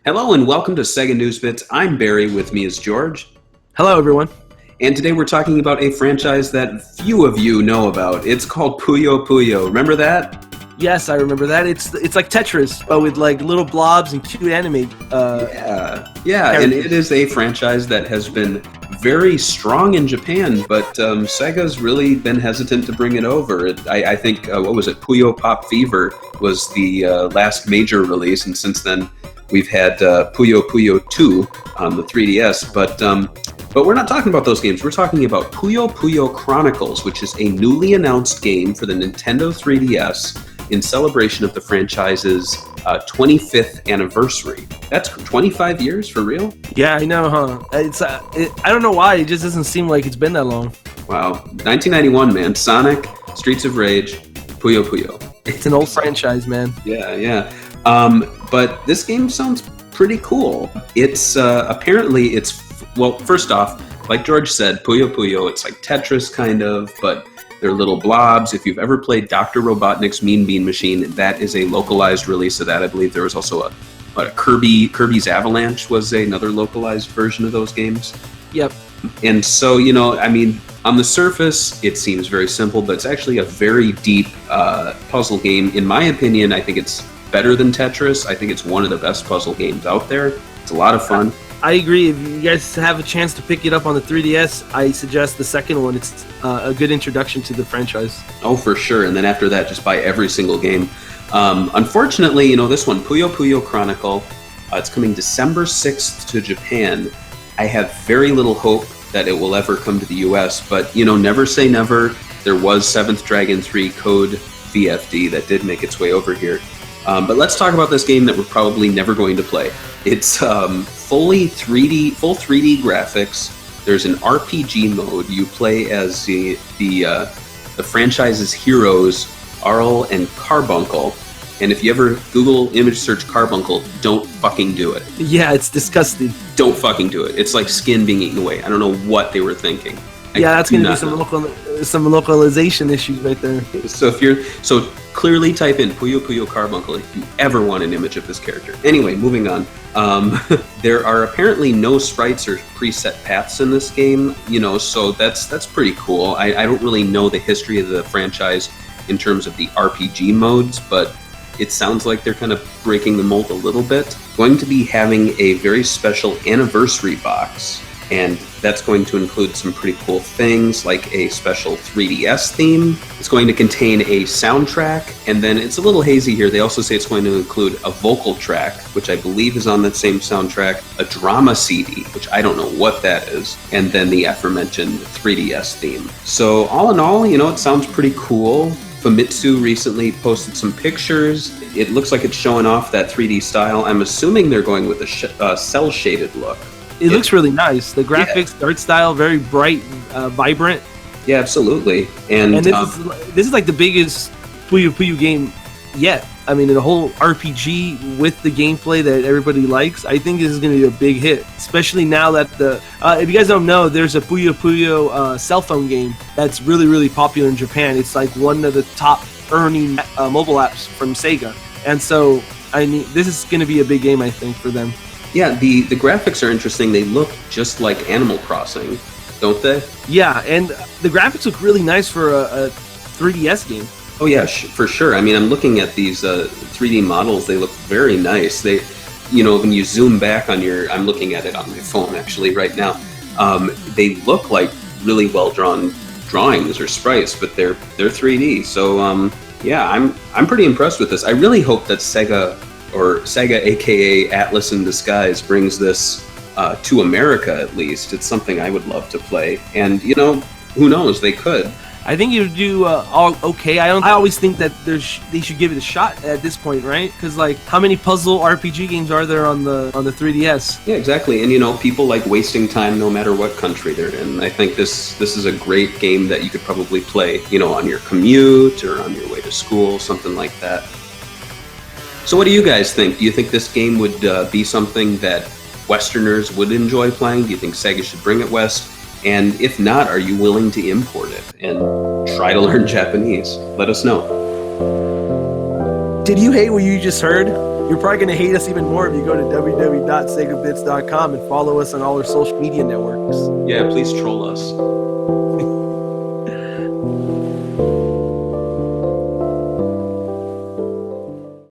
Hello and welcome to Sega News Bits. I'm Barry, with me is George. Hello, everyone. And today we're talking about a franchise that few of you know about. It's called Puyo Puyo. Remember that? Yes, I remember that. It's like Tetris, but with like little blobs and cute anime. Yeah, and it is a franchise that has been very strong in Japan, but Sega's really been hesitant to bring it over. I think, what was it, Puyo Pop Fever was the last major release, and since then we've had Puyo Puyo 2 on the 3DS, but we're not talking about those games. We're talking about Puyo Puyo Chronicles, which is a newly announced game for the Nintendo 3DS in celebration of the franchise's 25th anniversary. That's 25 years, for real? Yeah, I know, huh? I don't know why. It just doesn't seem like it's been that long. Wow. 1991, man. Sonic, Streets of Rage, Puyo Puyo. It's an old franchise, man. Yeah. But this game sounds pretty cool. It's apparently well, first off, like George said, Puyo Puyo, it's like Tetris kind of, but they're little blobs. If you've ever played Dr. Robotnik's Mean Bean Machine, that is a localized release of that. I believe there was also a Kirby's Avalanche was another localized version of those games. Yep. And so, on the surface, it seems very simple, but it's actually a very deep puzzle game. In my opinion, I think it's better than Tetris. I think it's one of the best puzzle games out there. It's a lot of fun. I agree. If you guys have a chance to pick it up on the 3DS, I suggest the second one. It's a good introduction to the franchise. Oh, for sure. And then after that, just buy every single game. Unfortunately, this one, Puyo Puyo Chronicle, it's coming December 6th to Japan. I have very little hope that it will ever come to the US, but, never say never. There was 7th Dragon 3 Code VFD that did make its way over here. But let's talk about this game that we're probably never going to play. It's full 3D graphics. There's an RPG mode. You play as the franchise's heroes, Arl and Carbuncle. And if you ever Google image search Carbuncle, don't fucking do it. Yeah, it's disgusting. Don't fucking do it. It's like skin being eaten away. I don't know what they were thinking. That's going to be some localization issues right there. So clearly type in Puyo Puyo Carbuncle if you ever want an image of this character. Anyway, moving on. There are apparently no sprites or preset paths in this game, so that's pretty cool. I don't really know the history of the franchise in terms of the RPG modes, but it sounds like they're kind of breaking the mold a little bit. Going to be having a very special anniversary box, and that's going to include some pretty cool things like a special 3DS theme. It's going to contain a soundtrack, and then it's a little hazy here. They also say it's going to include a vocal track, which I believe is on that same soundtrack, a drama CD, which I don't know what that is, and then the aforementioned 3DS theme. So all in all, it sounds pretty cool. Famitsu recently posted some pictures. It looks like it's showing off that 3D style. I'm assuming they're going with a cel-shaded look. It looks really nice. The graphics, the art style, very bright, vibrant. Yeah, absolutely. And this is like the biggest Puyo Puyo game yet. I mean, the whole RPG with the gameplay that everybody likes, I think this is going to be a big hit. Especially now that if you guys don't know, there's a Puyo Puyo cell phone game that's really, really popular in Japan. It's like one of the top earning mobile apps from SEGA. And so, this is going to be a big game, I think, for them. Yeah, the graphics are interesting. They look just like Animal Crossing, don't they? Yeah, and the graphics look really nice for a 3DS game. Oh yeah, for sure. I mean, I'm looking at these 3D models. They look very nice. They, when you zoom back on I'm looking at it on my phone actually right now. They look like really well drawn drawings or sprites, but they're 3D. So yeah, I'm pretty impressed with this. I really hope that Sega aka Atlas in Disguise brings this to America at least. It's something I would love to play, and who knows, they could. I think you do all okay. I always think that they should give it a shot at this point, right? Because how many puzzle RPG games are there on the 3DS? Yeah, exactly. And people like wasting time no matter what country they're in. I think this is a great game that you could probably play, on your commute or on your way to school, something like that. So what do you guys think? Do you think this game would be something that Westerners would enjoy playing? Do you think Sega should bring it west? And if not, are you willing to import it and try to learn Japanese? Let us know. Did you hate what you just heard? You're probably going to hate us even more if you go to www.segabits.com and follow us on all our social media networks. Yeah, please troll us.